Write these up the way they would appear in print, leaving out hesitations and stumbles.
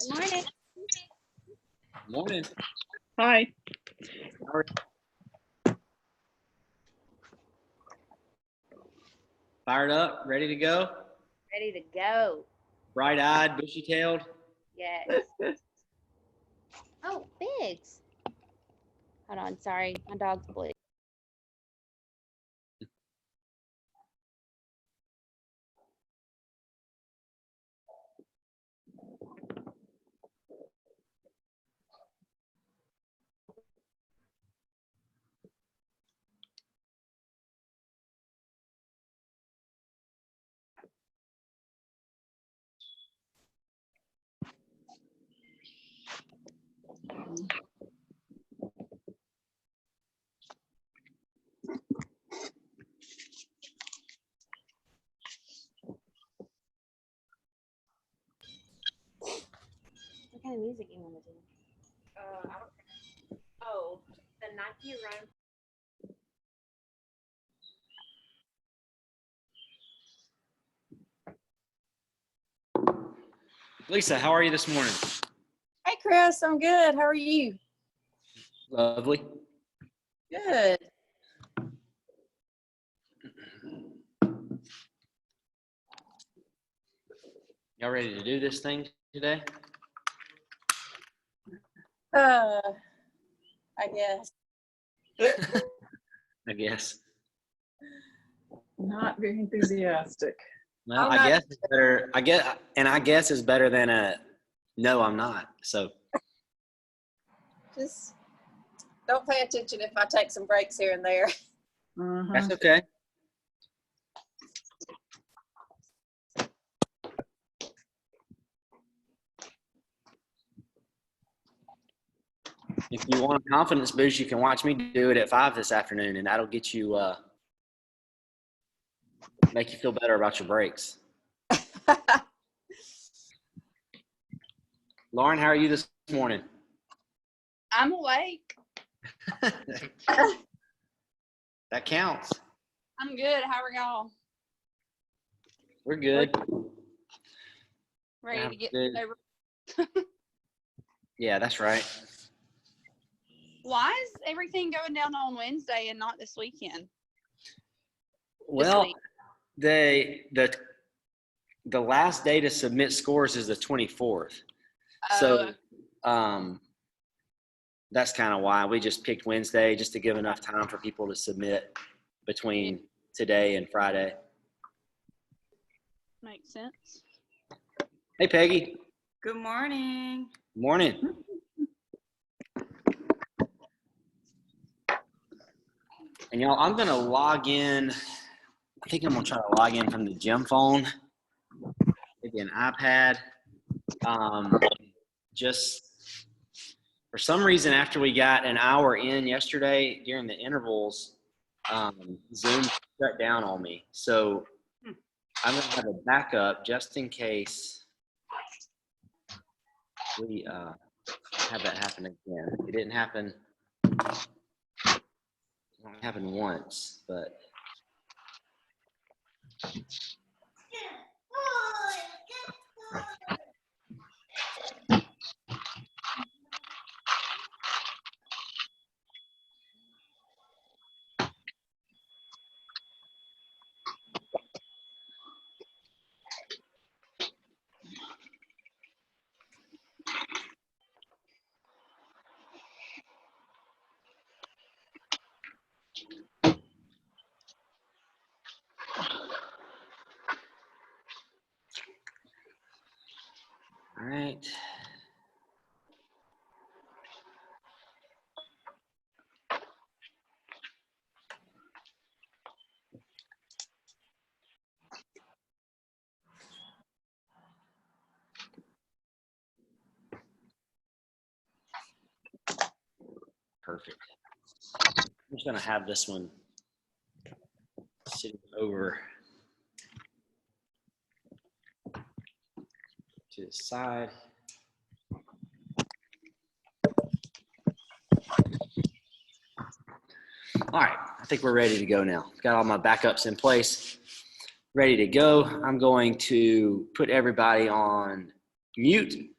Good morning. Morning. Hi. Fired up, ready to go? Ready to go. Bright-eyed, bushy-tailed? Yes. Oh, Biggs. Hold on, sorry. My dog's blue. What kind of music you want to do? I don't. Oh, the Nike Run. Lisa, how are you this morning? Hey, Chris, I'm good. How are you? Lovely. Good. Y'all ready to do this thing today? I guess. I guess. Not very enthusiastic. Well, I'm I not- guess it's better. I guess is better than a no, I'm not. So Just don't pay attention if I take some breaks here and there. that's okay. If you want a confidence boost, you can watch me do it at 5 this afternoon, and that'll get you, make you feel better about your breaks. Lauren, how are you this morning? I'm awake. That counts. I'm good. How are y'all? We're good. Ready to get Good. over? Yeah, that's right. Why is everything going down on Wednesday and not this weekend? Well, week. the last day to submit scores is the 24th. So that's kind of why we just picked Wednesday, just to give enough time for people to submit between today and Friday. Makes sense. Hey, Peggy. Good morning. Morning. And y'all, I'm going to log in. I think I'm going to try to log in from the gym phone, maybe an iPad. Just for some reason, after we got an hour in yesterday during the intervals, Zoom shut down on me. So I'm going to have a backup just in case we have that happen again. It didn't happen. It only happened once, but. All right. Perfect. I'm just going to have this one sitting over to the side. All right, I think we're ready to go now. Got all my backups in place, ready to go. I'm going to put everybody on mute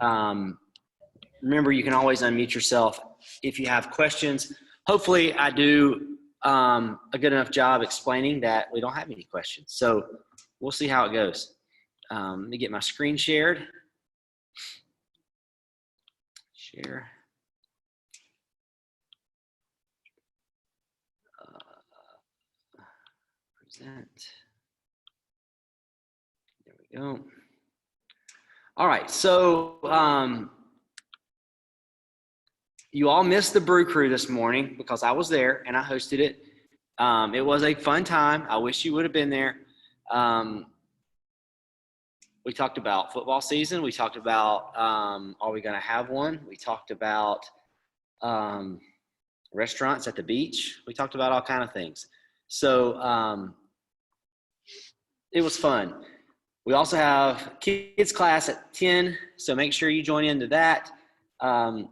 Remember, you can always unmute yourself if you have questions. Hopefully I do a good enough job explaining that we don't have any questions. So we'll see how it goes. Let me get my screen shared. Share. Present. There we go. All right, so you all missed the Brew Crew this morning because I was there and I hosted it. It was a fun time. I wish you would have been there. We talked about football season. We talked about are we going to have one? We talked about restaurants at the beach. We talked about all kinds of things. So it was fun. We also have kids class at 10, so make sure you join into that.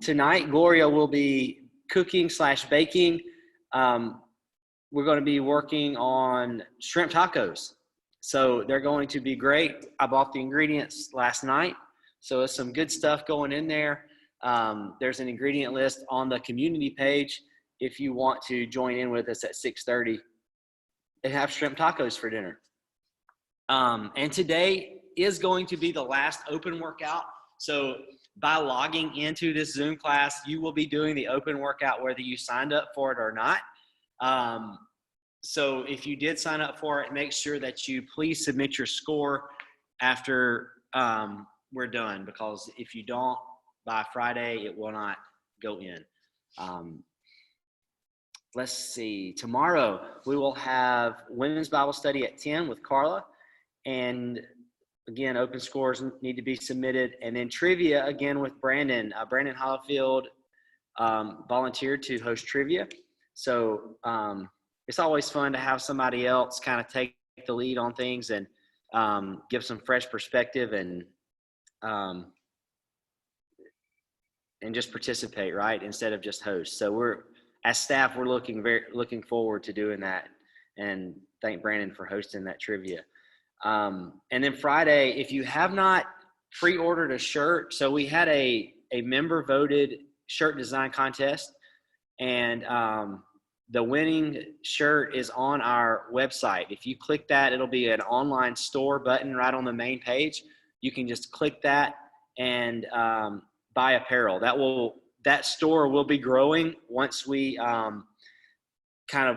Tonight, Gloria will be cooking/baking. We're going to be working on shrimp tacos. So they're going to be great. I bought the ingredients last night, so there's some good stuff going in there. There's an ingredient list on the community page if you want to join in with us at 6:30 and have shrimp tacos for dinner. And today is going to be the last open workout. So by logging into this Zoom class, you will be doing the open workout whether you signed up for it or not. So if you did sign up for it, make sure that you please submit your score after we're done, because if you don't by Friday, it will not go in. Let's see. Tomorrow we will have women's Bible study at 10 with Carla. And again, open scores need to be submitted. And then trivia again with Brandon. Brandon Hollifield volunteered to host trivia. So it's always fun to have somebody else kind of take the lead on things and give some fresh perspective and just participate, right, instead of just host. So as staff, we're looking forward to doing that, and thank Brandon for hosting that trivia. And then Friday, if you have not pre-ordered a shirt, so we had a member voted shirt design contest, and the winning shirt is on our website. If you click that, it'll be an online store button right on the main page. You can just click that and buy apparel. That store will be growing once we kind of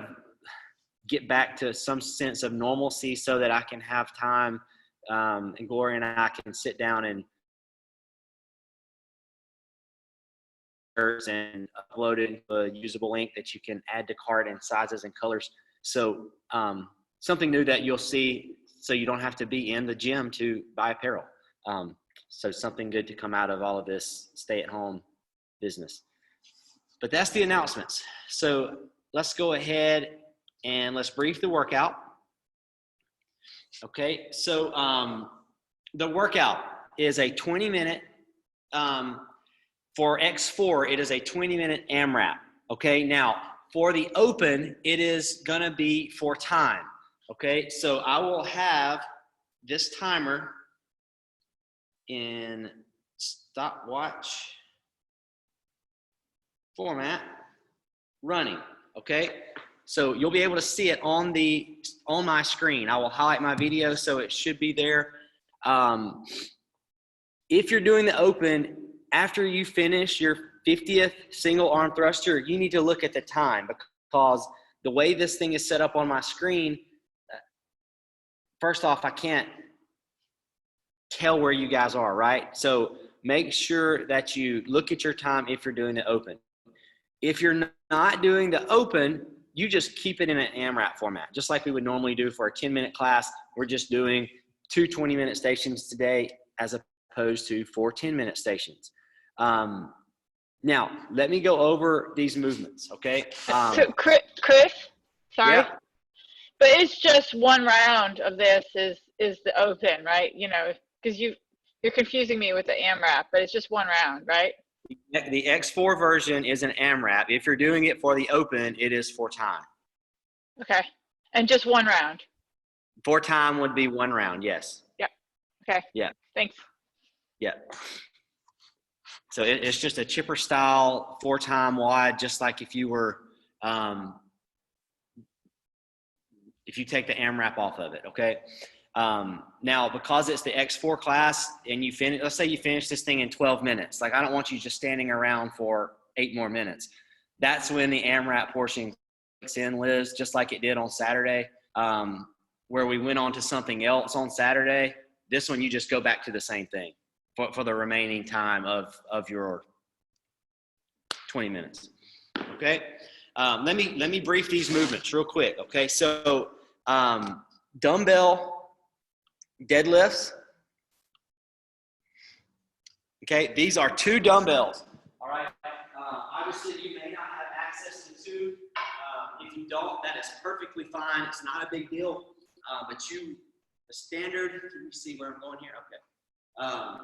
get back to some sense of normalcy, so that I can have time and Gloria and I can sit down and upload it into a usable link that you can add to cart and sizes and colors. So something new that you'll see, so you don't have to be in the gym to buy apparel. So something good to come out of all of this stay-at-home business. But that's the announcements. So let's go ahead and let's brief the workout. Okay, so the workout is a 20-minute, for X4, it is a 20-minute AMRAP. Okay, now for the open, it is gonna be for time. Okay, so I will have this timer in stopwatch format running. Okay, so you'll be able to see it on my screen. I will highlight my video, so it should be there. If you're doing the open, after you finish your 50th single arm thruster, you need to look at the time, because the way this thing is set up on my screen, first off, I can't tell where you guys are, right? So make sure that you look at your time if you're doing the open. If you're not doing the open, you just keep it in an AMRAP format, just like we would normally do for a 10-minute class. We're just doing 2 20-minute stations today as opposed to 4 10-minute stations. Now, let me go over these movements, okay? So Chris, sorry, yeah. but it's just one round of this is the open, right? You know, because you're confusing me with the AMRAP, but it's just one round, right? The X4 version is an AMRAP. If you're doing it for the open, it is for time. Okay, and just one round. For time would be one round, yes. Yeah. Okay. Yeah. Thanks. Yeah. So it's just a chipper style 4-time wide, just like if you were, if you take the AMRAP off of it, okay? Now, because it's the X4 class and you finish, let's say you finish this thing in 12 minutes. Like, I don't want you just standing around for 8 more minutes. That's when the AMRAP portion kicks in, Liz, just like it did on Saturday, where we went on to something else on Saturday. This one, you just go back to the same thing for the remaining time of your 20 minutes, okay? Let me brief these movements real quick, okay? So dumbbell deadlifts, okay? These are 2 dumbbells, all right? Obviously, you may not have access to 2. If you don't, that is perfectly fine. It's not a big deal, but the standard, can you see where I'm going here? Okay.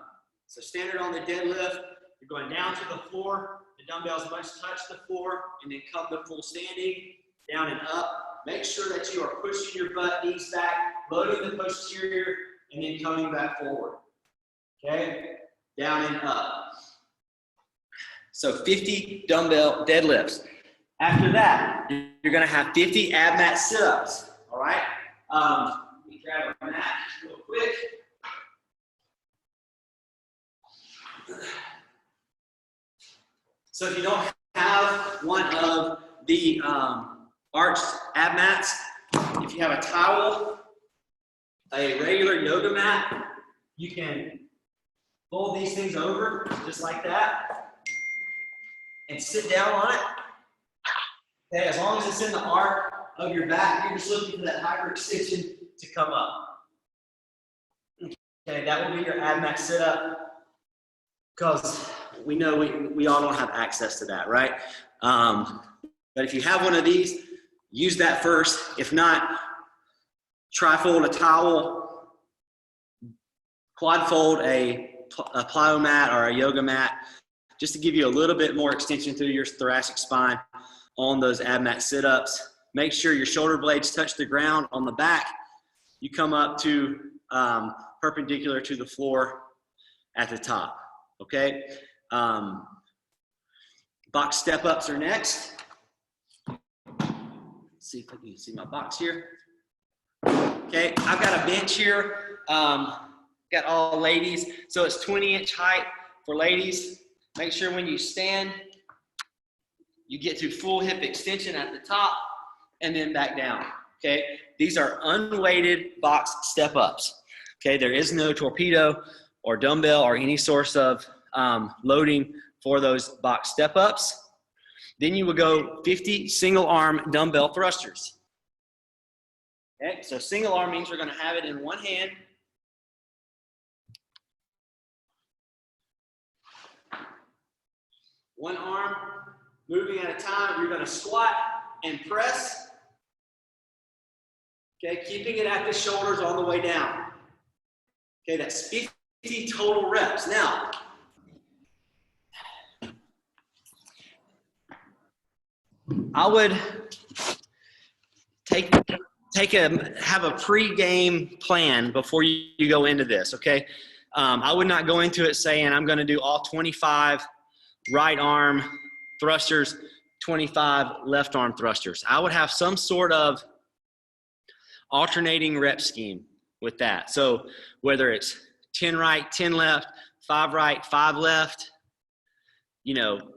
So standard on the deadlift, you're going down to the floor. The dumbbells must touch the floor and then come to full standing, down and up. Make sure that you are pushing your butt, knees back, loading the posterior, and then coming back forward. Okay? Down and up. So 50 dumbbell deadlifts. After that, you're going to have 50 ab mat sit-ups. All right? Let me grab a mat real quick. So if you don't have one of the arched ab mats, if you have a towel, a regular yoga mat, you can fold these things over just like that and sit down on it. Okay, as long as it's in the arc of your back, you're just looking for that hyperextension to come up. Okay, that will be your ab mat sit up, because we know we all don't have access to that, right? But if you have one of these, use that first. If not, tri-fold a towel, quad fold a plyo mat or a yoga mat, just to give you a little bit more extension through your thoracic spine on those ab mat sit-ups. Make sure your shoulder blades touch the ground on the back. You come up to perpendicular to the floor at the top, okay? Box step-ups are next. Let's see if I can see my box here. Okay, I've got a bench here. Got all ladies, so it's 20-inch height for ladies. Make sure when you stand, you get to full hip extension at the top and then back down, okay? These are unweighted box step-ups, okay? There is no torpedo or dumbbell or any source of loading for those box step-ups. Then you will go 50 single arm dumbbell thrusters. Okay, so single arm means you're gonna have it in one hand. One arm moving at a time. You're gonna squat and press. Okay, keeping it at the shoulders all the way down. Okay, that's 50 total reps. Now, I would have a pre-game plan before you go into this, okay? I would not go into it saying I'm gonna do all 25 right arm thrusters, 25 left arm thrusters. I would have some sort of alternating rep scheme with that. So whether it's 10 right, 10 left, 5 right, 5 left,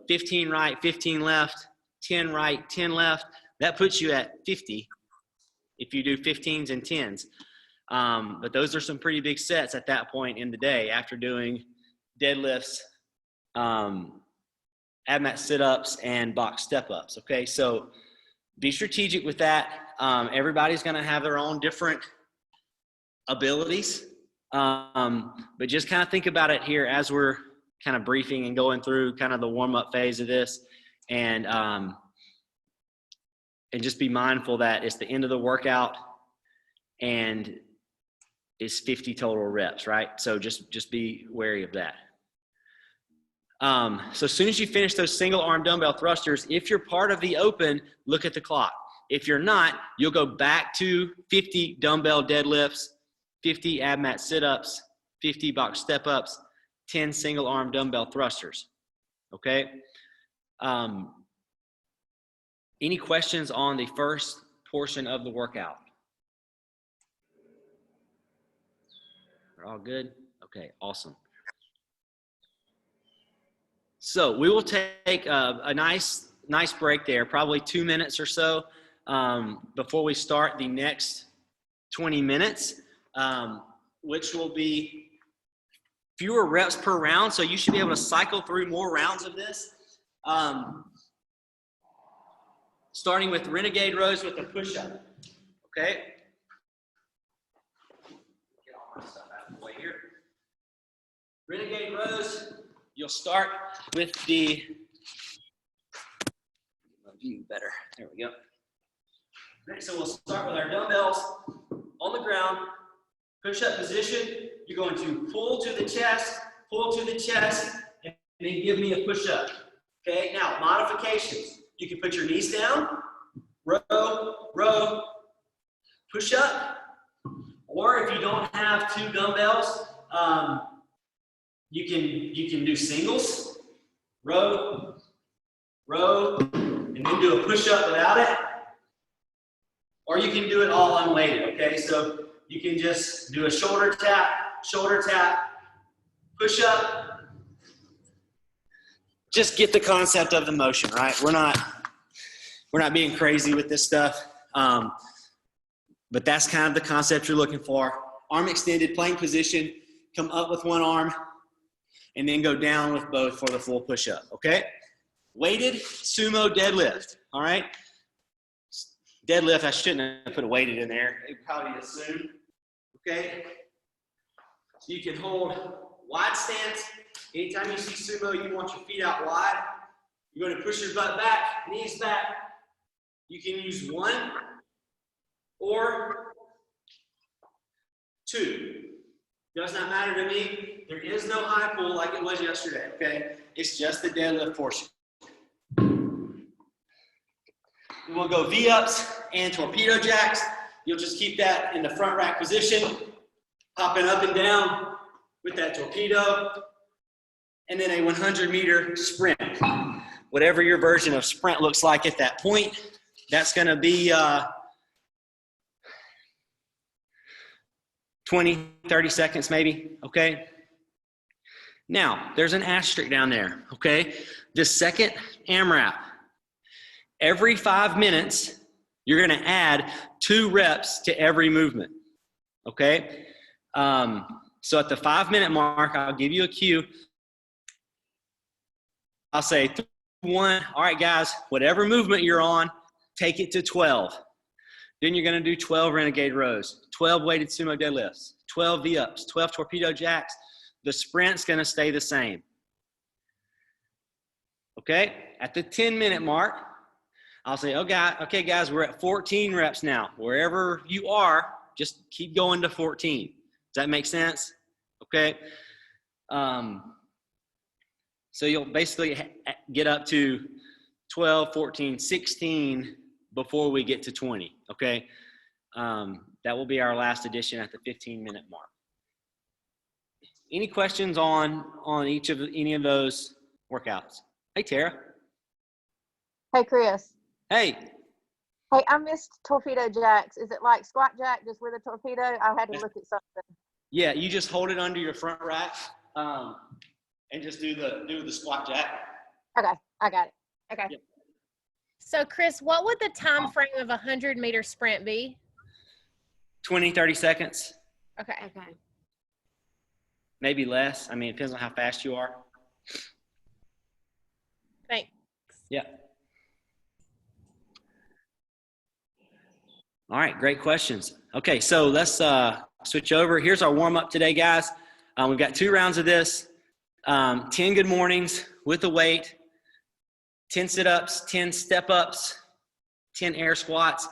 15 right, 15 left, 10 right, 10 left, that puts you at 50 if you do 15s and 10s. But those are some pretty big sets at that point in the day after doing deadlifts, ab mat sit-ups, and box step-ups, okay? So be strategic with that. Everybody's gonna have their own different abilities, but just kind of think about it here as we're kind of briefing and going through kind of the warm-up phase of this, and just be mindful that it's the end of the workout and it's 50 total reps, right? So just be wary of that. So as soon as you finish those single arm dumbbell thrusters, if you're part of the open, look at the clock. If you're not, you'll go back to 50 dumbbell deadlifts, 50 ab mat sit-ups, 50 box step-ups, 10 single arm dumbbell thrusters. Okay. Any questions on the first portion of the workout? We're all good? Okay, awesome. So we will take a nice break there, probably 2 minutes or so, before we start the next 20 minutes, which will be fewer reps per round. So you should be able to cycle through more rounds of this. Starting with renegade rows with a push-up, okay? Get all my stuff out of the way here. Renegade rows, you'll start with the, view better, there we go. Next, so we'll start with our dumbbells on the ground, push-up position. You're going to pull to the chest, and then give me a push-up. Okay, now modifications. You can put your knees down, row, push up, or if you don't have 2 dumbbells, you can do singles, row, and then do a push up without it, or you can do it all unweighted. Okay, so you can just do a shoulder tap, push up. Just get the concept of the motion, right? We're not being crazy with this stuff, but that's kind of the concept you're looking for. Arm extended, plank position, come up with one arm, and then go down with both for the full push-up, okay? Weighted sumo deadlift, all right? Deadlift, I shouldn't have put a weighted in there. It probably assumed, okay? So you can hold wide stance. Anytime you see sumo, you want your feet out wide. You're going to push your butt back, knees back. You can use 1 or 2. Does not matter to me. There is no high pull like it was yesterday, okay? It's just the deadlift portion. We'll go V-ups and torpedo jacks. You'll just keep that in the front rack position, hopping up and down with that torpedo. And then a 100-meter sprint. Whatever your version of sprint looks like at that point, that's going to be 20, 30 seconds maybe, okay? Now, there's an asterisk down there, okay? The second AMRAP. Every 5 minutes, you're going to add 2 reps to every movement, okay? So at the 5-minute mark, I'll give you a cue. I'll say 1, all right, guys, whatever movement you're on, take it to 12. Then you're going to do 12 renegade rows, 12 weighted sumo deadlifts, 12 V-ups, 12 torpedo jacks. The sprint's going to stay the same. Okay? At the 10-minute mark, I'll say, okay, guys, we're at 14 reps now. Wherever you are, just keep going to 14. Does that make sense? Okay? So you'll basically get up to 12, 14, 16 before we get to 20, okay? That will be our last addition at the 15-minute mark. Any questions on any of those workouts? Hey, Tara. Hey, Chris. Hey. Hey, I missed torpedo jacks. Is it like squat jack just with a torpedo? I had to look at something. Yeah, you just hold it under your front rack and just do the squat jack. Okay, I got it. Okay. Yep. So, Chris, what would the time frame of a 100-meter sprint be? 20, 30 seconds, Okay. Okay. maybe less. I mean, it depends on how fast you are. Thanks. Yeah. All right, great questions. Okay, so let's switch over. Here's our warm-up today, guys. We've got 2 rounds of this. 10 good mornings with a weight, 10 sit-ups, 10 step-ups, 10 air squats,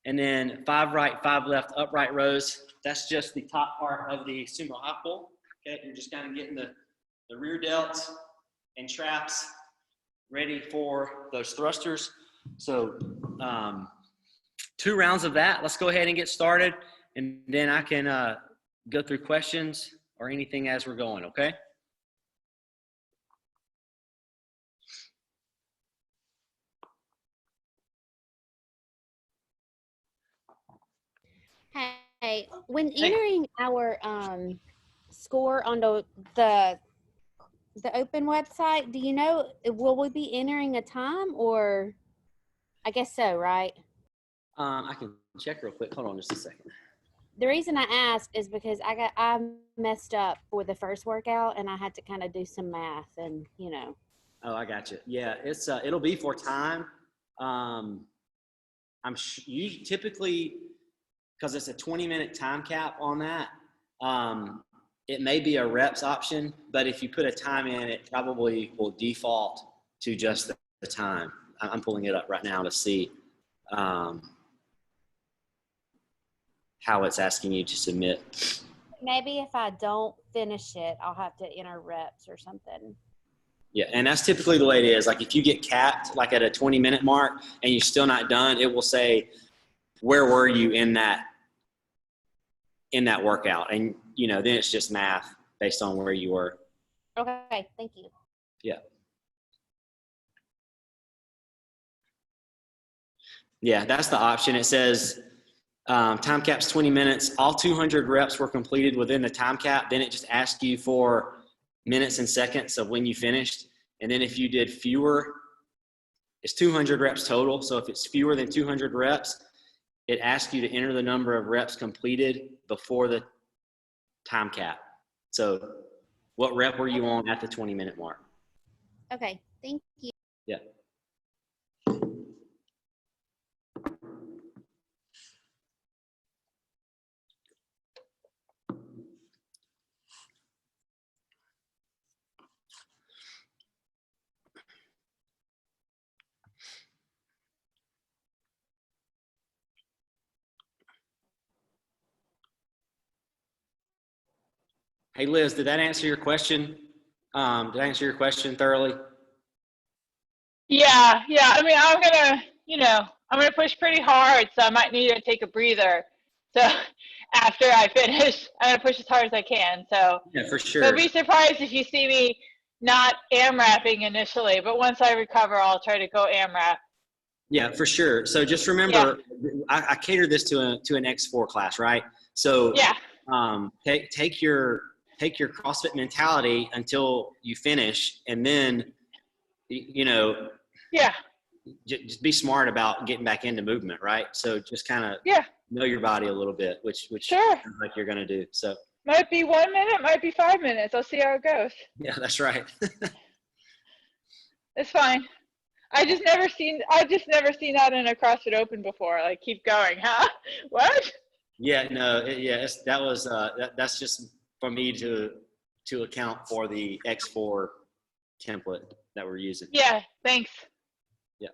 and then 5 right, 5 left upright rows. That's just the top part of the sumo high pull. Okay, you're just kind of getting the rear delts and traps ready for those thrusters. So 2 rounds of that. Let's go ahead and get started, and then I can go through questions or anything as we're going, okay? Hey, when entering our score on the open website, do you know, will we be entering a time or? I guess so, right? I can check real quick. Hold on just a second. The reason I asked is because I messed up for the first workout and I had to kind of do some math and Oh, I got you. Yeah, it'll be for time. You typically, because it's a 20-minute time cap on that. It may be a reps option, but if you put a time in, it probably will default to just the time. I'm pulling it up right now to see how it's asking you to submit. maybe if I don't finish it, I'll have to enter reps or something. Yeah, and that's typically the way it is. Like if you get capped like at a 20-minute mark and you're still not done, it will say, where were you in that workout? And then it's just math based on where you were. Okay, thank you. Yeah. Yeah, that's the option. It says time cap's 20 minutes. All 200 reps were completed within the time cap. Then it just asks you for minutes and seconds of when you finished. And then if you did fewer, it's 200 reps total. So if it's fewer than 200 reps, it asks you to enter the number of reps completed before the time cap. So what rep were you on at the 20-minute mark? Okay, thank you. Yeah. Hey, Liz, did that answer your question? Did I answer your question thoroughly? Yeah. I mean, I'm gonna push pretty hard, so I might need to take a breather. So after I finish, I'm gonna push as hard as I can. So Yeah, for sure. don't be surprised if you see me not AMRAPing initially, but once I recover, I'll try to go AMRAP. Yeah, for sure. So just remember, I cater this to an X4 class, right? So Yeah. Take your CrossFit mentality until you finish, and then Yeah. just be smart about getting back into movement, right? So just kind of know your body a little bit, which Sure. sounds like you're going to do. So Might be 1 minute, might be 5 minutes. I'll see how it goes. yeah, that's right. It's fine. I just never seen that in a CrossFit Open before. Like, keep going, huh? What? Yeah, no, that's just for me to account for the X4 template that we're using. Yeah, thanks. Yeah.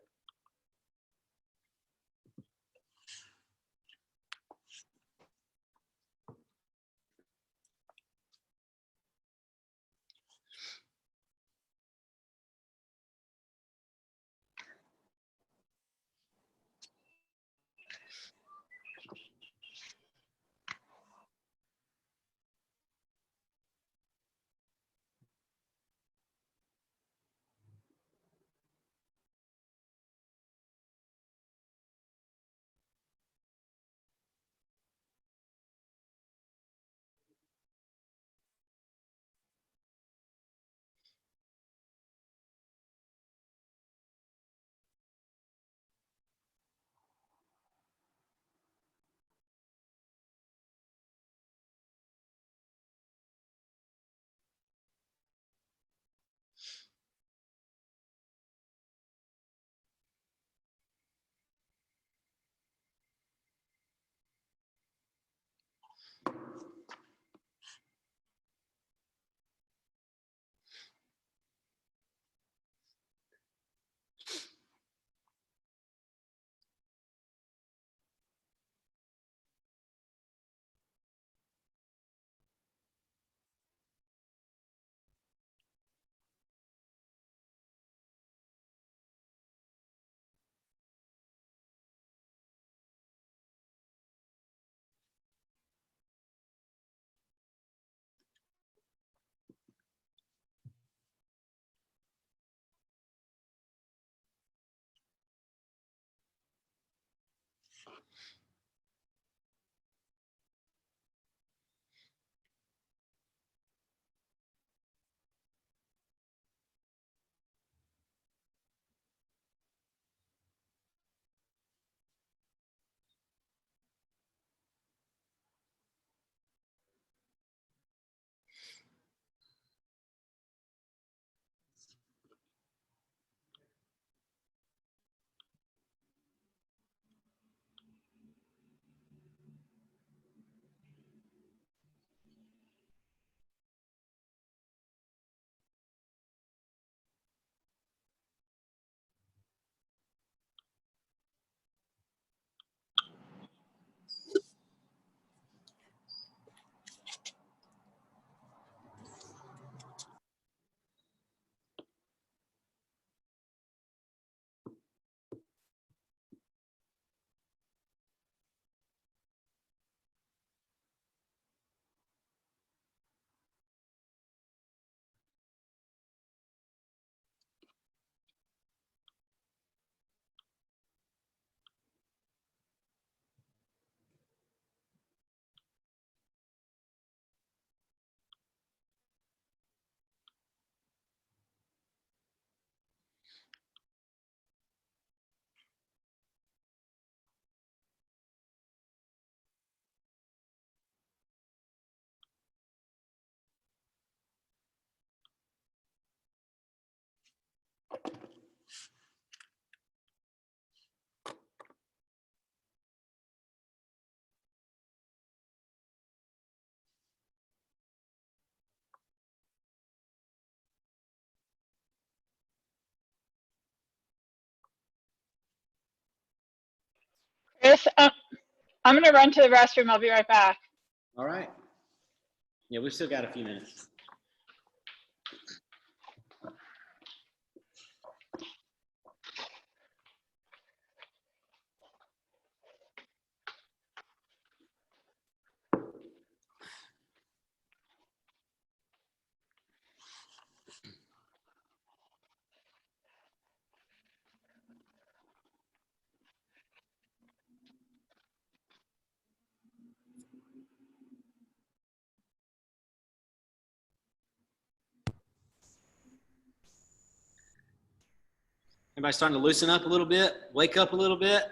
Chris, I'm gonna run to the restroom. I'll be right back. All right. Yeah, we've still got a few minutes. Everybody starting to loosen up a little bit, wake up a little bit.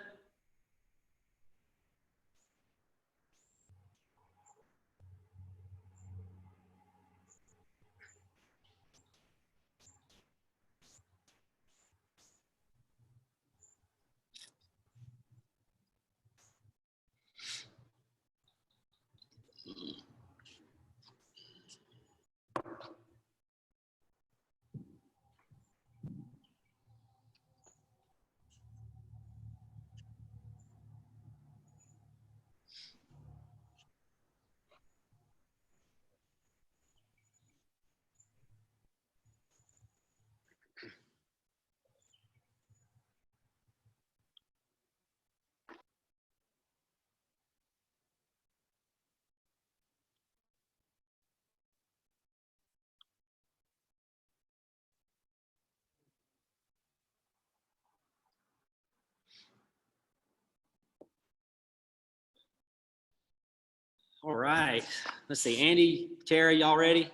All right. Let's see. Andy, Tara, y'all ready?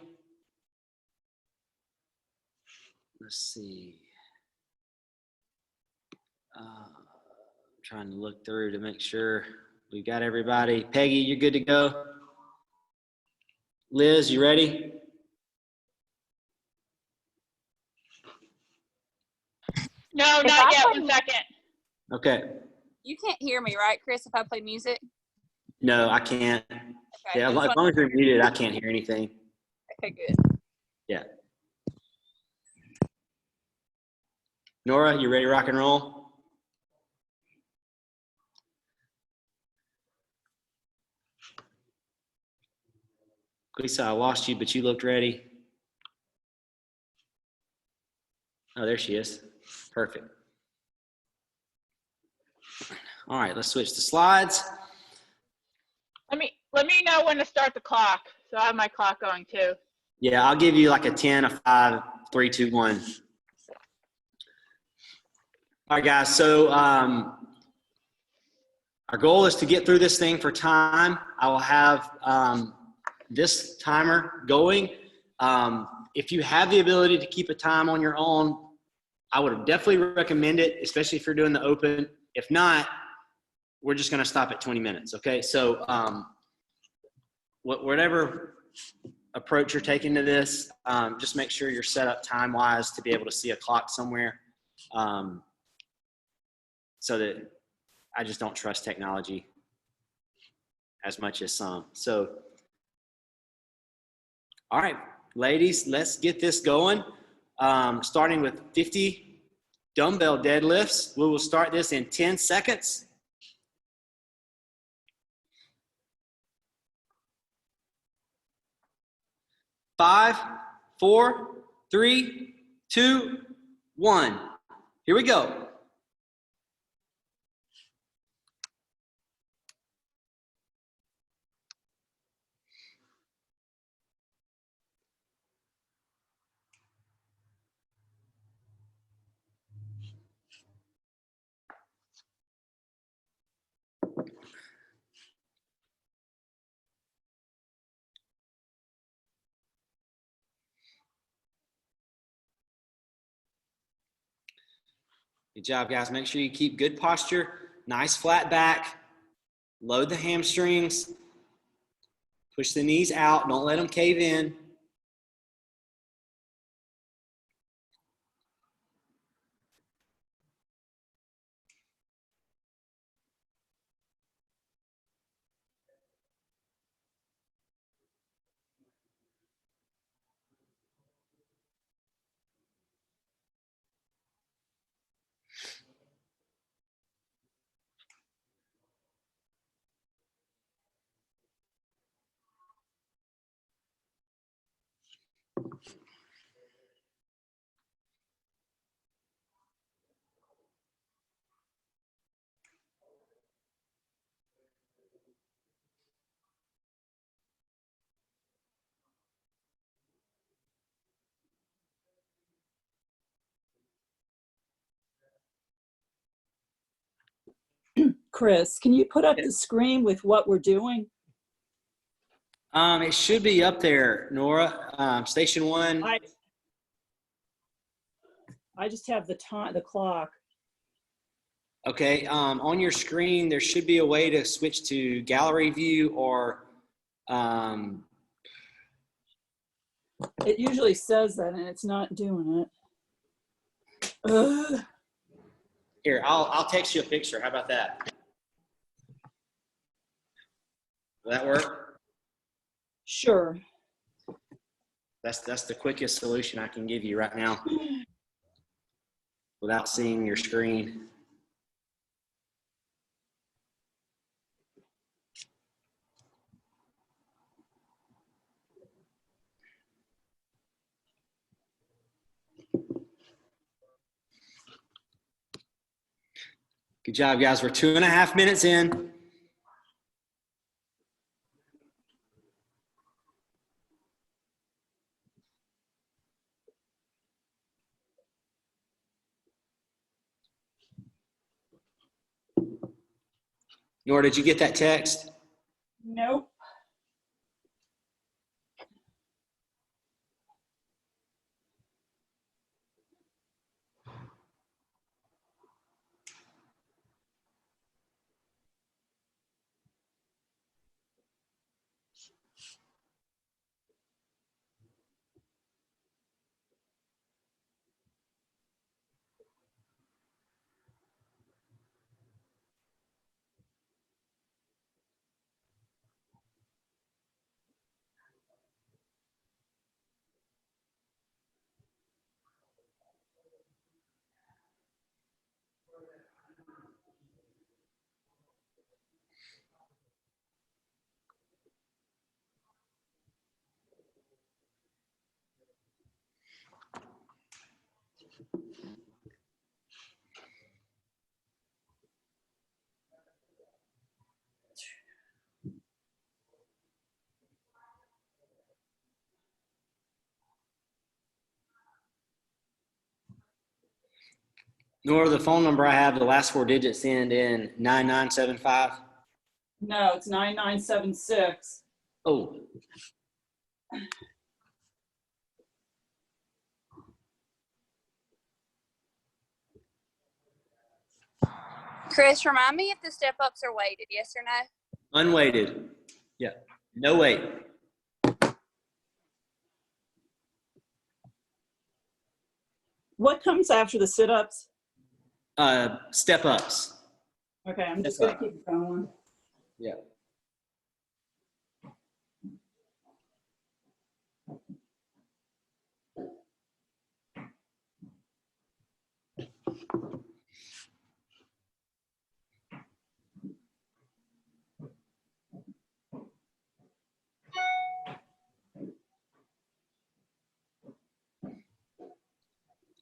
Let's see. I'm trying to look through to make sure we got everybody. Peggy, you good to go? Liz, you ready? No, If not I yet. play- 1 second. Okay. You can't hear me, right, Chris, if I play music? No, I can't. Okay. Yeah, I as just long want- as you're muted, I can't hear anything. Okay, good. Yeah. Nora, you ready to rock and roll? Lisa, I lost you, but you looked ready. Oh, there she is. Perfect. All right, let's switch to slides. Let me know when to start the clock. So I have my clock going too. Yeah, I'll give you like a 10, a 5, 3, 2, 1. All right, guys. So our goal is to get through this thing for time. I will have this timer going. If you have the ability to keep a time on your own, I would definitely recommend it, especially if you're doing the open. If not, we're just going to stop at 20 minutes. Okay. So whatever approach you're taking to this, just make sure you're set up time wise to be able to see a clock somewhere. So that I just don't trust technology as much as some. So, all right, ladies, let's get this going. Starting with 50 dumbbell deadlifts. We will start this in 10 seconds. 5, 4, 3, 2, 1. Here we go. Good job, guys. Make sure you keep good posture, nice flat back, load the hamstrings, push the knees out, don't let them cave in. Chris, can you put up the screen with what we're doing? It should be up there, Nora. Station 1. I just have the time, the clock. Okay. On your screen, there should be a way to switch to gallery view or It usually says that and it's not doing it. Ugh. here. I'll text you a picture. How about that? Will that work? Sure. That's the quickest solution I can give you right now without seeing your screen. Good job, guys. We're 2.5 minutes in. Nora, did you get that text? Nope. Nora, the phone number I have, the last 4 digits end in 9975. No, it's 9976. Oh, Chris, remind me if the step ups are weighted, yes or no? unweighted. Yeah, no weight. What comes after the sit-ups? Step ups. Okay, I'm just Step gonna keep going. Yeah.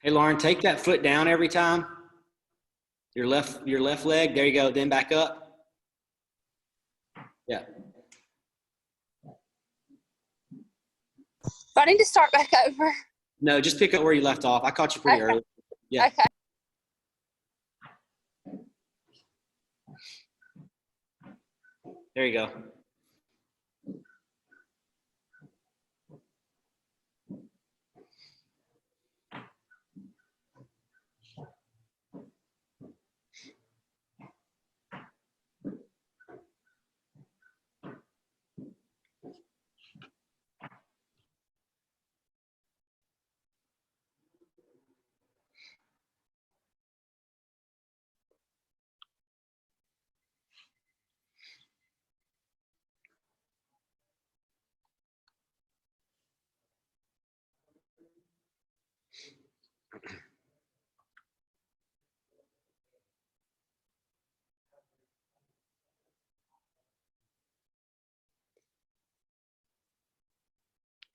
Hey, Lauren, take that foot down every time. Your left leg. There you go. Then back up. Yeah. Do I need to start back over? No, just pick up where you left off. I caught you pretty early. Yeah. Okay. There you go.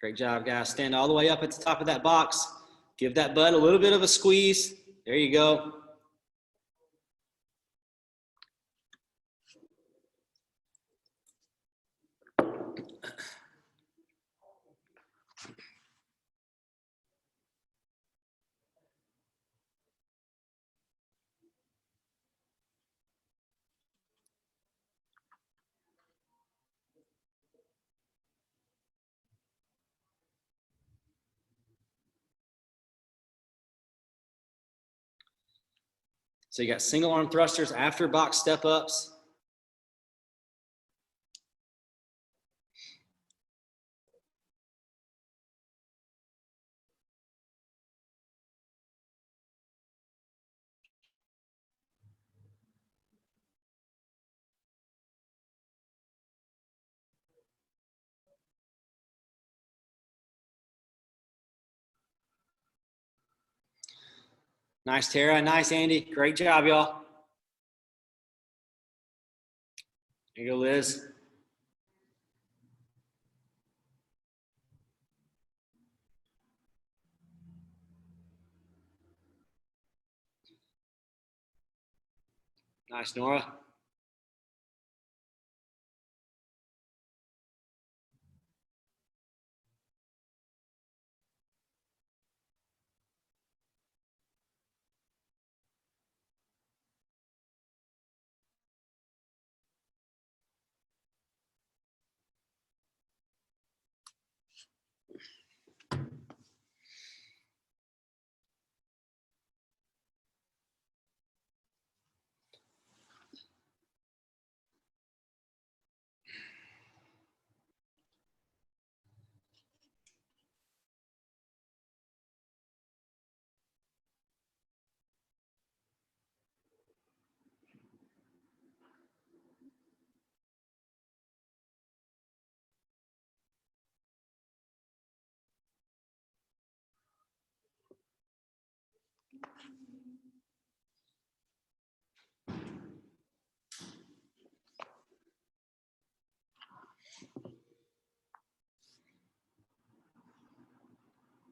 Great job, guys. Stand all the way up at the top of that box. Give that butt a little bit of a squeeze. There you go. So you got single arm thrusters after box step ups. Nice, Tara. Nice, Andy. Great job, y'all. There you go, Liz. Nice, Nora.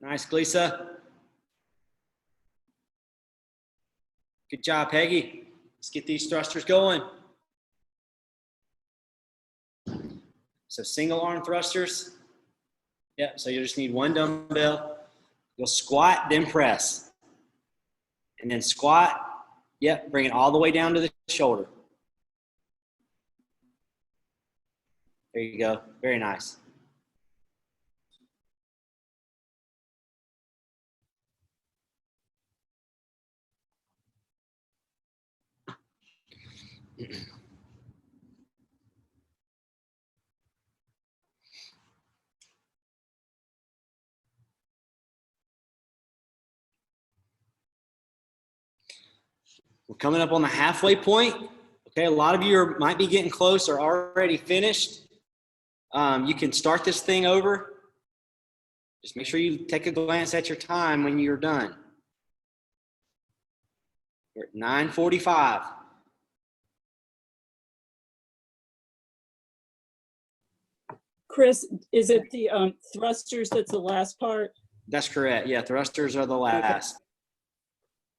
Nice, Gleesa. Good job, Peggy. Let's get these thrusters going. So single arm thrusters. Yeah, so you just need one dumbbell. You'll squat, then press. And then squat. Yep, bring it all the way down to the shoulder. There you go. Very nice. We're coming up on the halfway point. Okay, a lot of you might be getting close or already finished. You can start this thing over. Just make sure you take a glance at your time when you're done. We're at 9:45. Chris, is it the thrusters that's the last part? That's correct. Yeah, thrusters are the last.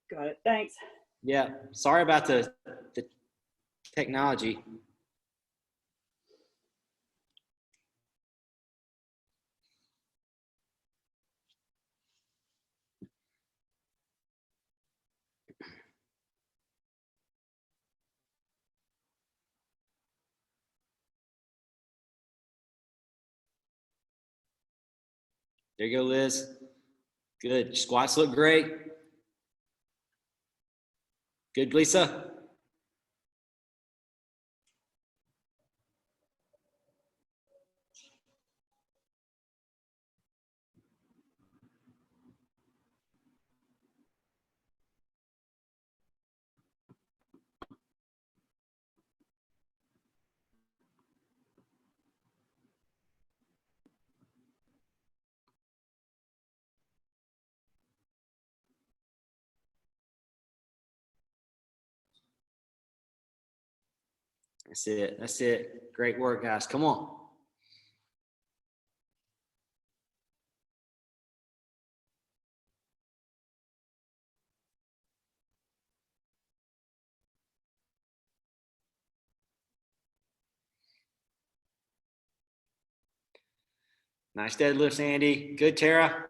Got it. Thanks. Yeah, sorry about the technology. There you go, Liz. Good. Your squats look great. Good, Lisa. That's it. That's it. Great work, guys. Come on. Nice deadlifts, Andy. Good, Tara.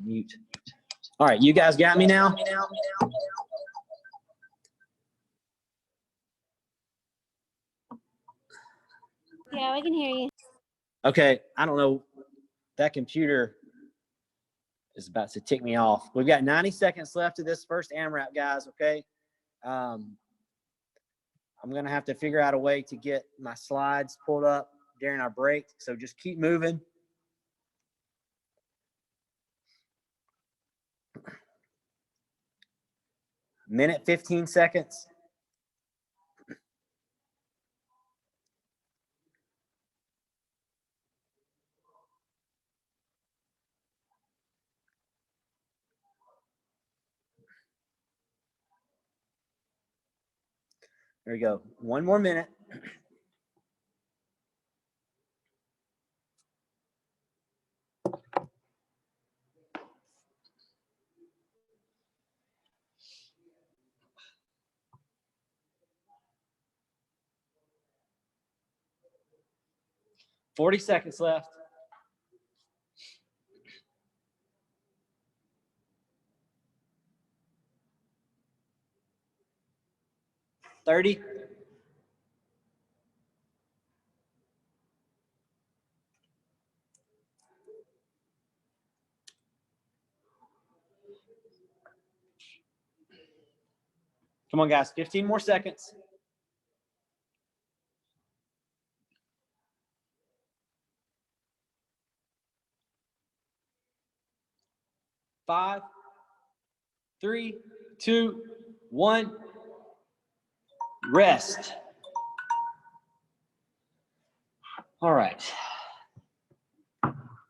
Mute. All right, you guys got me now? Yeah, we can hear you. Okay, I don't know. That computer is about to tick me off. We've got 90 seconds left of this first AMRAP, guys, okay? I'm going to have to figure out a way to get my slides pulled up during our break, so just keep moving. Minute, 15 seconds. There we go. One more minute. $40 seconds left. $30. Come on, guys. 15 more seconds. 5, 3, 2, 1. Rest. All right.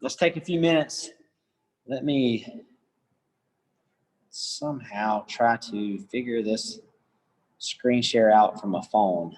Let's take a few minutes. Let me somehow try to figure this screen share out from a phone.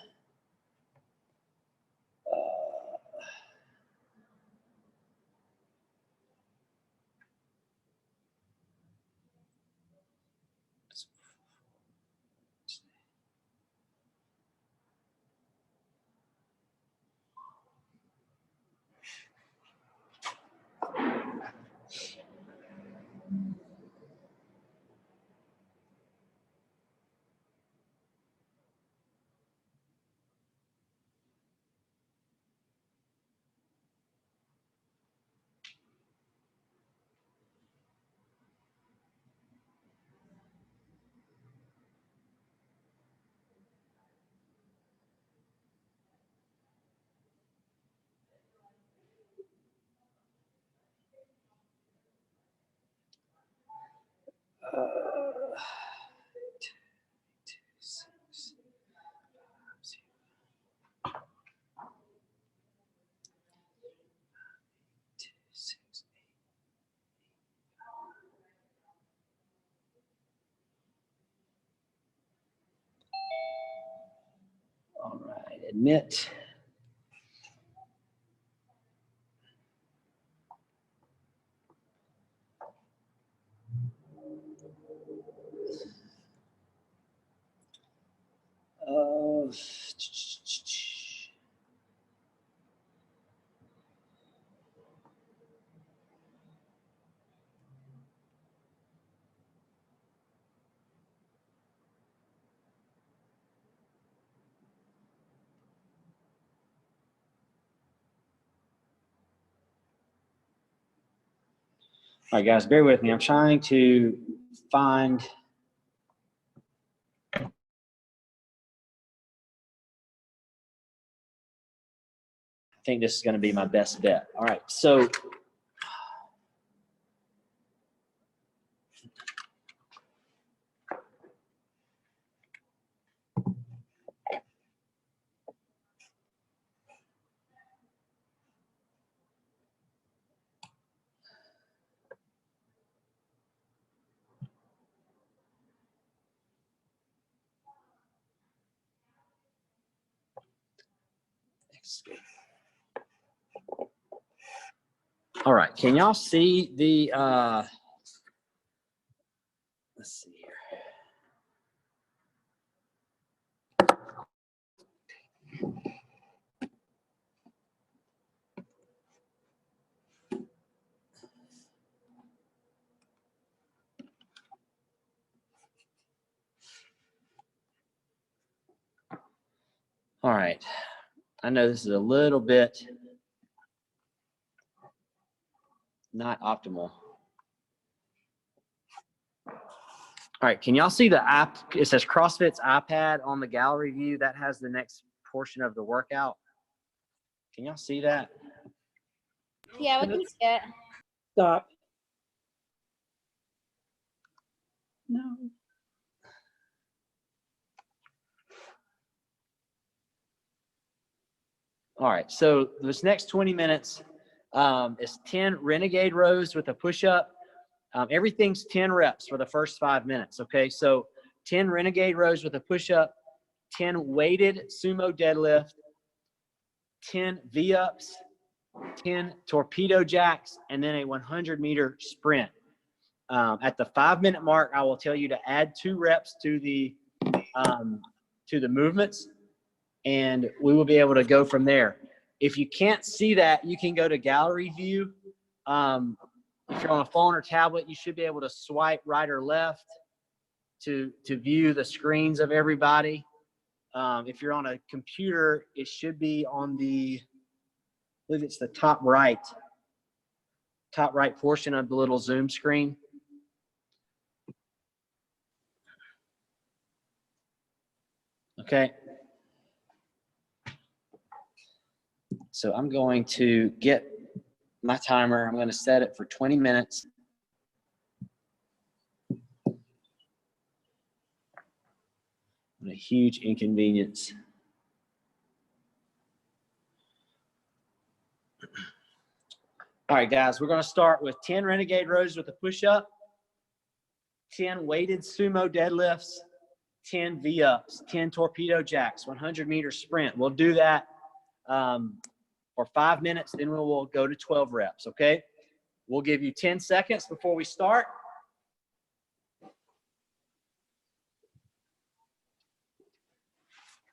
All right, admit. Uh, All right, guys, bear with me. I'm trying to find. I think this is going to be my best bet. All right, so. All right, can y'all see the, let's see here. All right. I know this is a little bit not optimal. All right, can y'all see the app? It says CrossFit's iPad on the gallery view. That has the next portion of the workout. Can y'all see that? Yeah, we can see it. Stop. No. All right, so this next 20 minutes is 10 renegade rows with a push-up. Everything's 10 reps for the first 5 minutes, okay? So 10 renegade rows with a push-up, 10 weighted sumo deadlift, 10 V-ups, 10 torpedo jacks, and then a 100-meter sprint. At the 5-minute mark, I will tell you to add 2 reps to the movements, and we will be able to go from there. If you can't see that, you can go to gallery view. If you're on a phone or tablet, you should be able to swipe right or left to view the screens of everybody. If you're on a computer, it should be on the, I believe it's the top right portion of the little Zoom screen. Okay. So I'm going to get my timer. I'm going to set it for 20 minutes. A huge inconvenience. All right, guys, we're going to start with 10 renegade rows with a push-up, 10 weighted sumo deadlifts, 10 V-ups, 10 torpedo jacks, 100-meter sprint. We'll do that for 5 minutes, then we will go to 12 reps, okay? We'll give you 10 seconds before we start.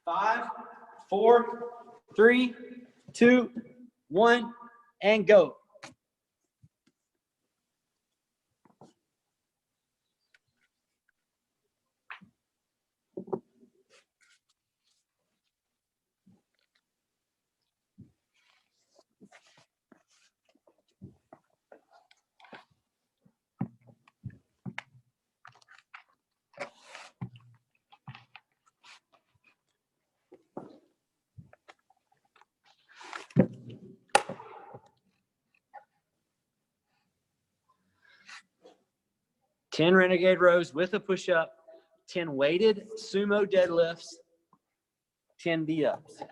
5, 4, 3, 2, 1, and go. Ten renegade rows with a push-up, 10 weighted sumo deadlifts, 10 V-ups.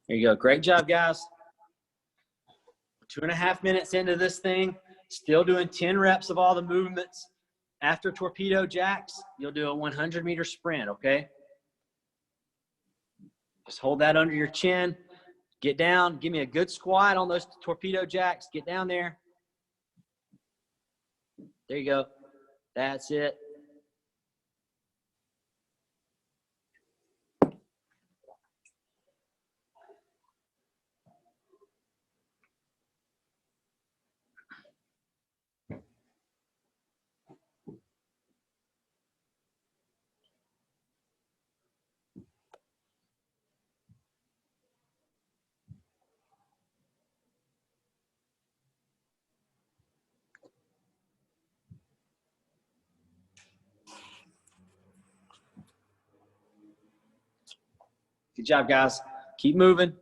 There you go. Great job, guys. 2.5 minutes into this thing, still doing 10 reps of all the movements. After torpedo jacks, you'll do a 100-meter sprint, okay? Just hold that under your chin. Get down. Give me a good squat on those torpedo jacks. Get down there. There you go. That's it. Good job, guys. Keep moving.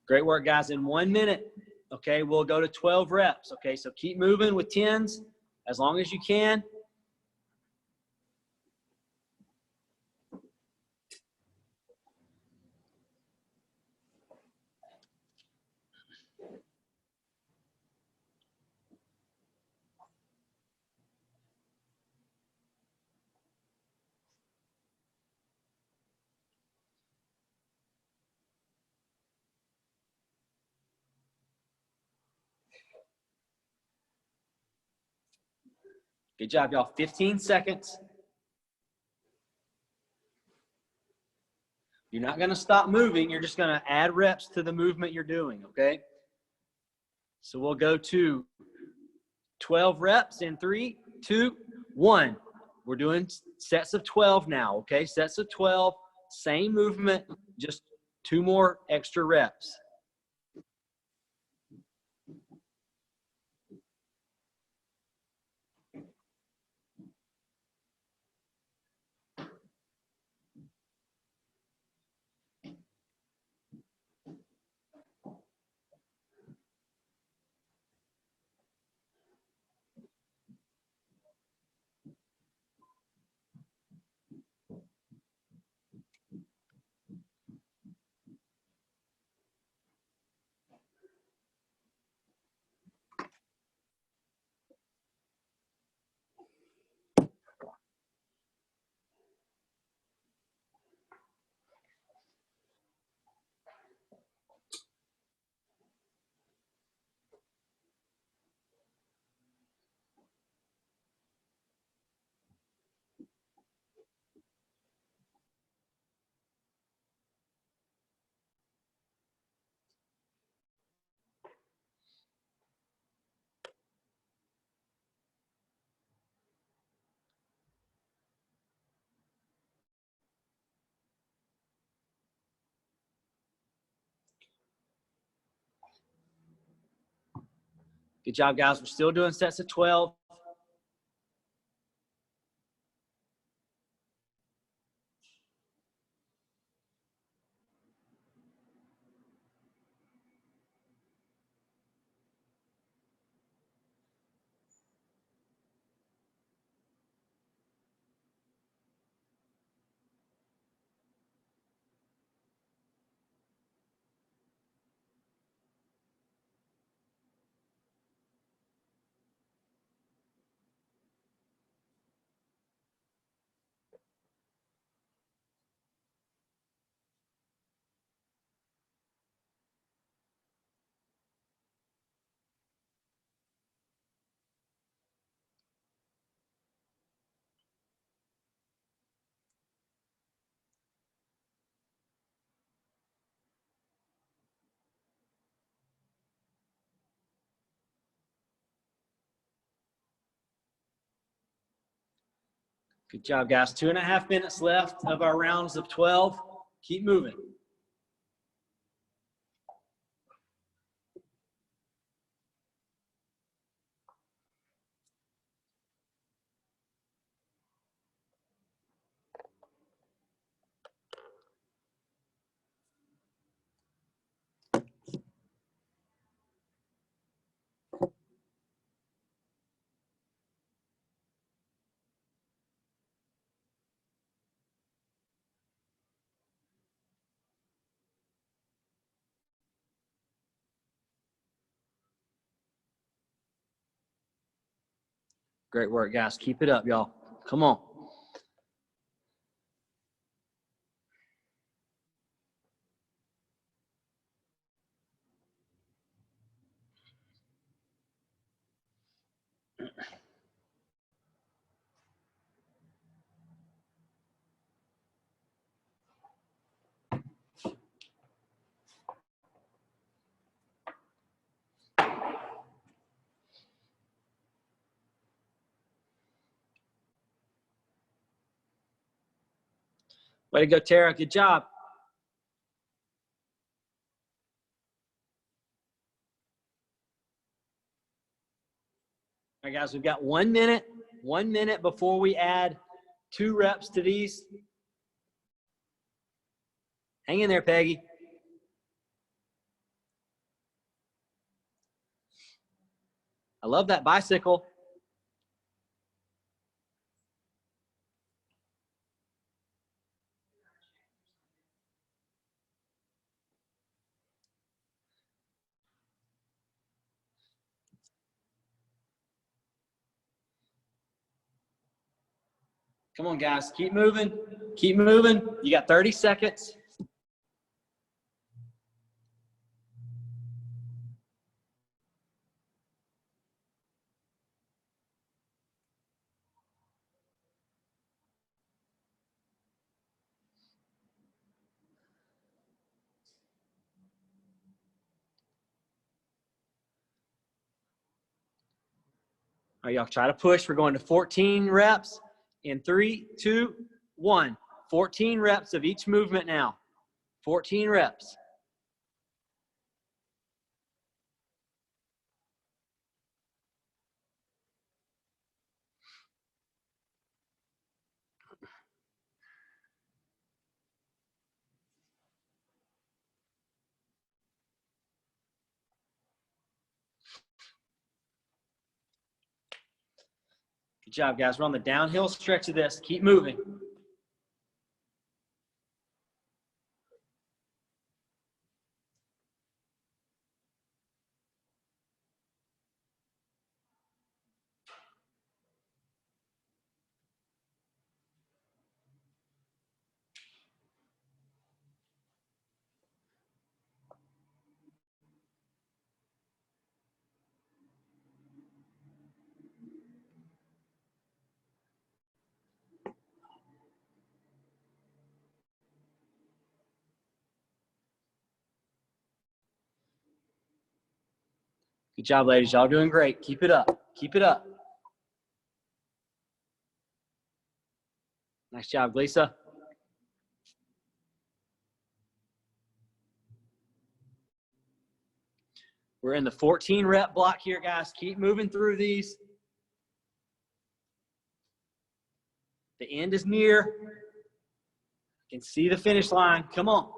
Great work, guys. In 1 minute, okay, we'll go to 12 reps. Okay, so keep moving with 10s as long as you can. Good job, y'all. 15 seconds. You're not going to stop moving. You're just going to add reps to the movement you're doing, okay? So we'll go to 12 reps in 3, 2, 1. We're doing sets of 12 now, okay? Sets of 12, same movement, just 2 more extra reps. Good job, guys. We're still doing sets of 12. Good job, guys. 2.5 minutes left of our rounds of 12. Keep moving. Great work, guys. Keep it up, y'all. Come on. Way to go, Tara. Good job. All right, guys, we've got 1 minute. 1 minute before we add 2 reps to these. Hang in there, Peggy. I love that bicycle. Come on, guys. Keep moving. Keep moving. You got 30 seconds. All right, y'all try to push. We're going to 14 reps in 3, 2, 1. 14 reps of each movement now. 14 reps. Good job, guys. We're on the downhill stretch of this. Keep moving. Good job, ladies. Y'all doing great. Keep it up. Keep it up. Nice job, Lisa. We're in the 14 rep block here, guys. Keep moving through these. The end is near. You can see the finish line. Come on.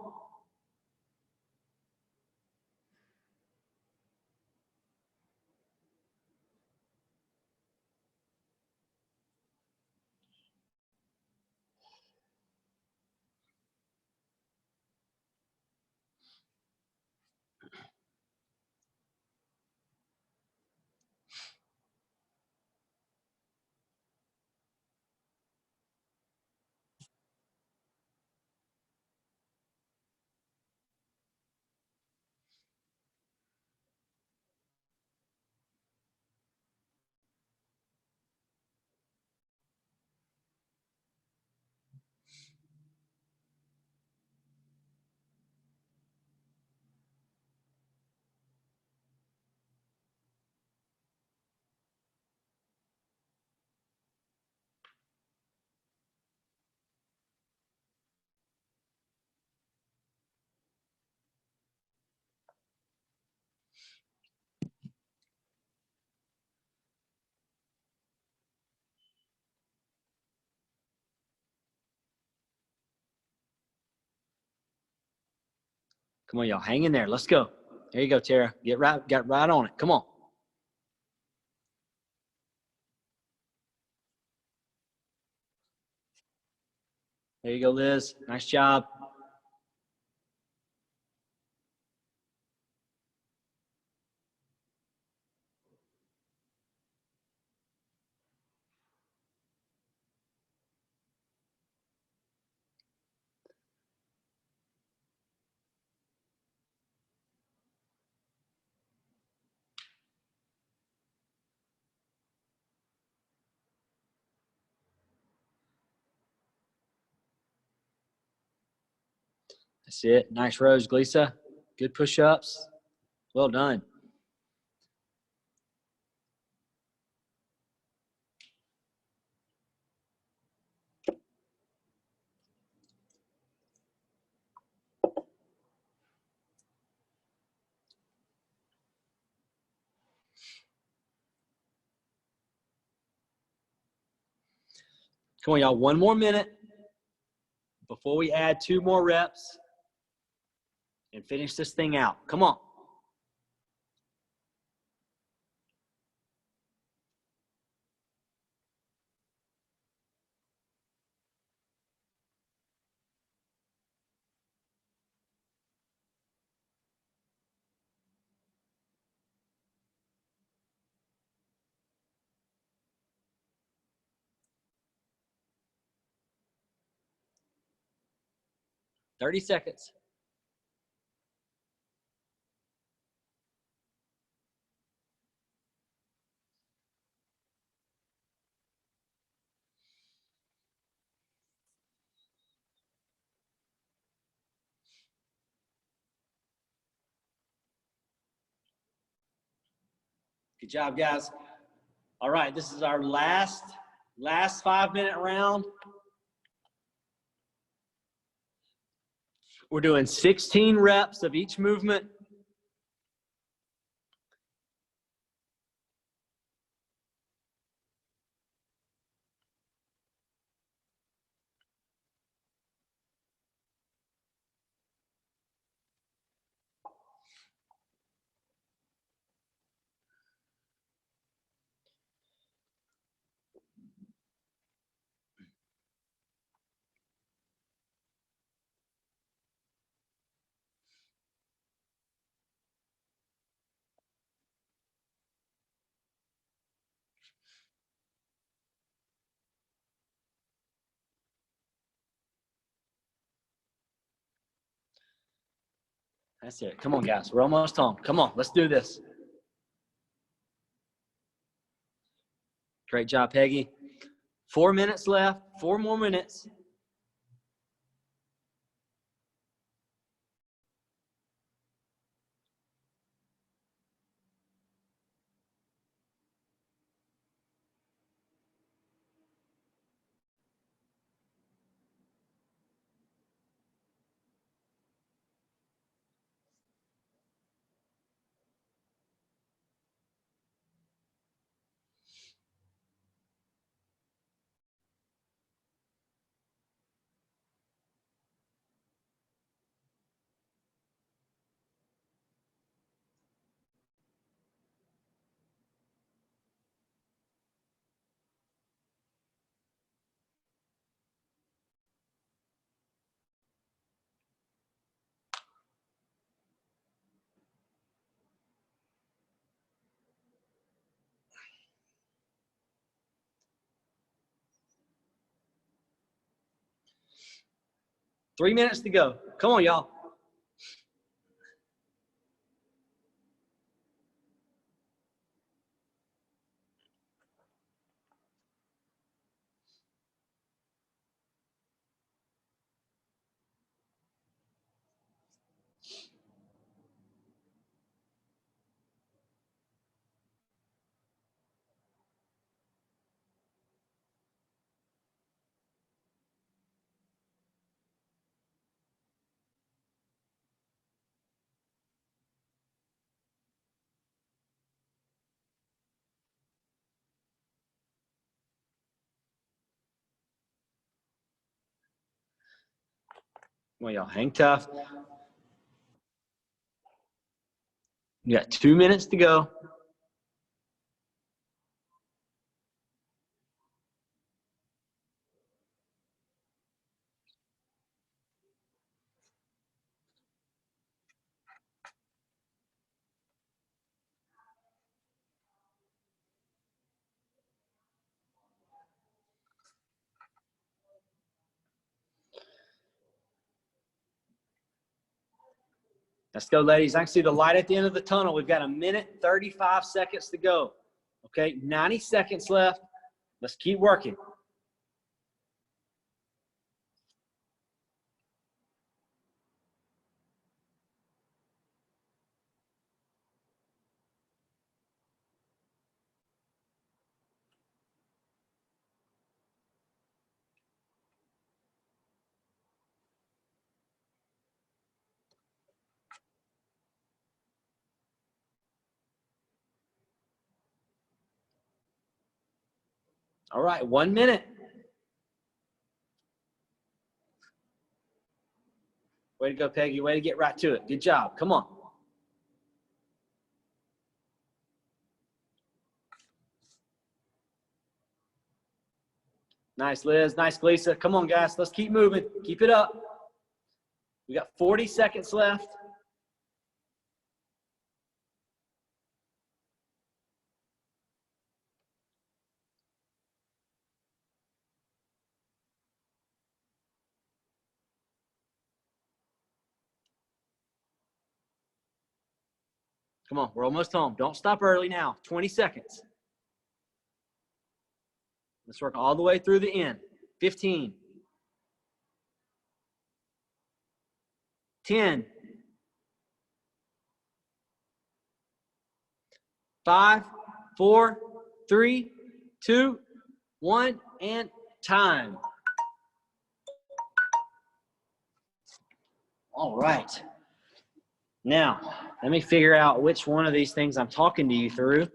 Come on, y'all. Hang in there. Let's go. There you go, Tara. Get right on it. Come on. There you go, Liz. Nice job. That's it. Nice rows, Glisa. Good push-ups. Well done. Come on, y'all. One more minute before we add 2 more reps and finish this thing out. Come on. Thirty seconds. Good job, guys. All right, this is our last 5-minute round. We're doing 16 reps of each movement. That's it. Come on, guys. We're almost home. Come on, let's do this. Great job, Peggy. 4 minutes left. 4 more minutes. Three minutes to go. Come on, y'all. Come on, y'all. Hang tough. You got 2 minutes to go. Let's go, ladies. I can see the light at the end of the tunnel. We've got 1 minute, 35 seconds to go. Okay, 90 seconds left. Let's keep working. All right, 1 minute. Way to go, Peggy. Way to get right to it. Good job. Come on. Nice, Liz. Nice, Lisa. Come on, guys. Let's keep moving. Keep it up. We got 40 seconds left. Come on, we're almost home. Don't stop early now. 20 seconds. Let's work all the way through the end. 15. 10. 5, 4, 3, 2, 1, and time. All right. Now, let me figure out which one of these things I'm talking to you through.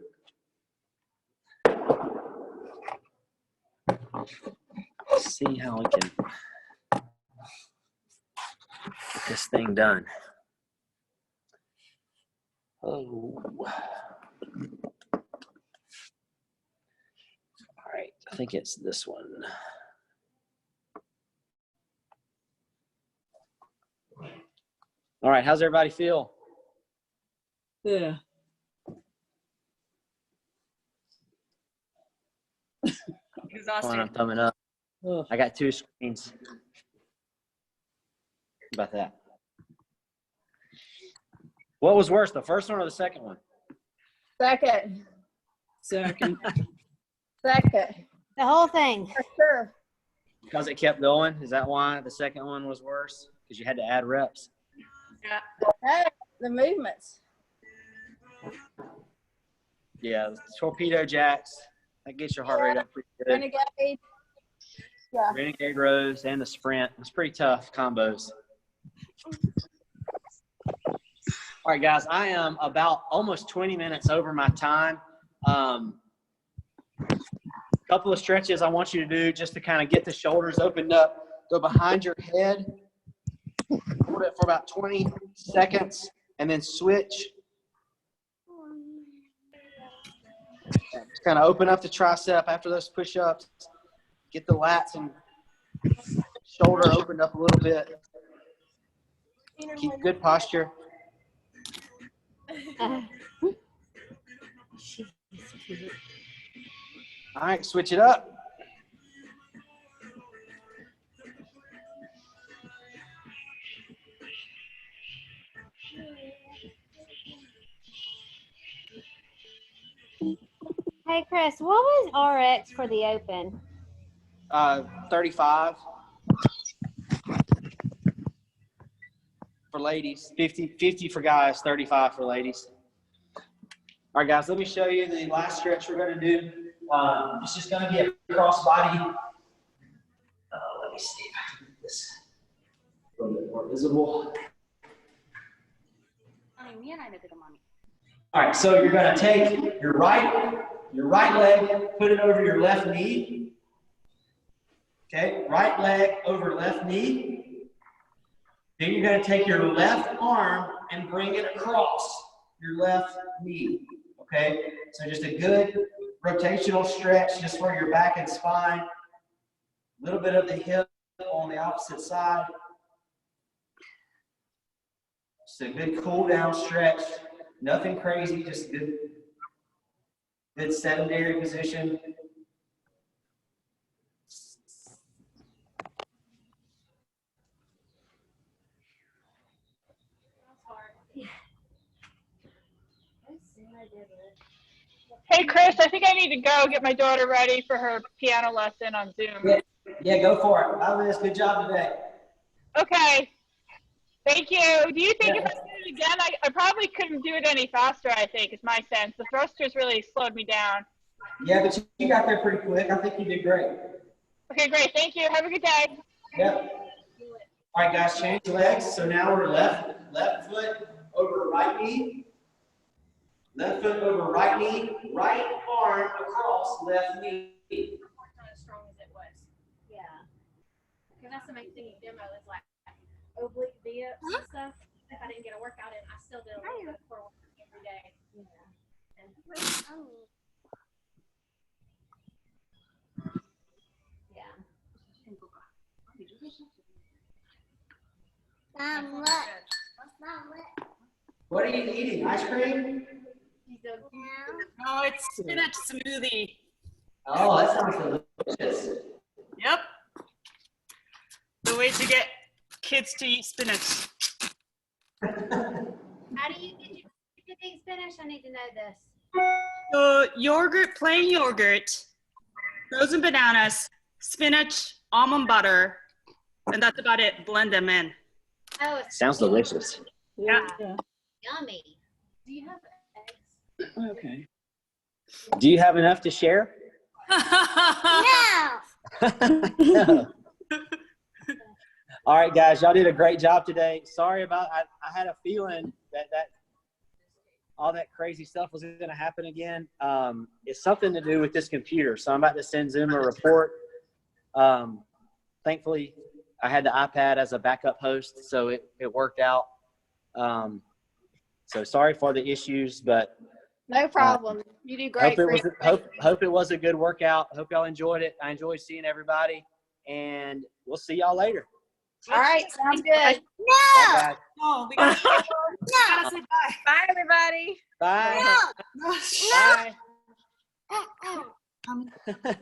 Let's see how we can get this thing done. Oh. All right, I think it's this one. All right, how's everybody feel? Yeah. When I'm thumbing up. Ugh. I got 2 screens. How about that? What was worse, the first one or the second one? Second. Second. Second. The whole thing. For sure. Because it kept going? Is that why the second one was worse? Because you had to add reps? Hey, the movements. Yeah, the torpedo jacks. That gets your heart rate up pretty good. Renegade. Yeah. Renegade rows and the sprint. It's pretty tough combos. All right, guys, I am about almost 20 minutes over my time. Couple of stretches I want you to do just to kind of get the shoulders opened up. Go behind your head. Hold it for about 20 seconds and then switch. Just kind of open up the tricep after those push-ups. Get the lats and shoulder opened up a little bit. Keep good posture. All right, switch it up. Hey, Chris, what was RX for the open? 35 for ladies, 50 for guys, 35 for ladies. All right, guys, let me show you the last stretch we're going to do. It's just going to be a cross body. Let me see if I can make this a little bit more visible. All right, so you're going to take your right leg, put it over your left knee. Okay, right leg over left knee. Then you're going to take your left arm and bring it across your left knee. Okay, so just a good rotational stretch just for your back and spine. A little bit of the hip on the opposite side. Just a good cool down stretch. Nothing crazy, just good sedentary position. Hey, Chris, I think I need to go get my daughter ready for her piano lesson on Zoom. Yeah, go for it. Bye, Liz. Good job today. Okay. Thank you. Do you think if I did it again, I probably couldn't do it any faster, I think, is my sense. The thrusters really slowed me down. Yeah, but you got there pretty quick. I think you did great. Okay, great. Thank you. Have a good day. Yep. All right, guys, change legs. So now we're left foot over right knee. Left foot over right knee. Right arm across left knee. Because that's the main thing in demo is like oblique dips and stuff. If I didn't get a workout in, I still did a little bit of core work every day. And yeah. What are you eating? Ice cream? Oh, it's spinach smoothie. Oh, that sounds delicious. Yep. The way to get kids to eat spinach. How do you get your kids to eat spinach? I need to know this. So yogurt, plain yogurt, frozen bananas, spinach, almond butter, and that's about it. Blend them in. Oh, it's Sounds delicious. Yeah. yummy. Do you have eggs? Okay. Do you have enough to share? No. All right, guys, y'all did a great job today. Sorry about, I had a feeling that all that crazy stuff was going to happen again. It's something to do with this computer. So I'm about to send Zoom a report. Thankfully, I had the iPad as a backup host, so it worked out. So sorry for the issues, but No problem. You do great. hope it was a good workout. Hope y'all enjoyed it. I enjoyed seeing everybody, and we'll see y'all later. All right, sounds good. Bye, guys. No, we gotta say bye. Bye, everybody. Bye. No. Bye.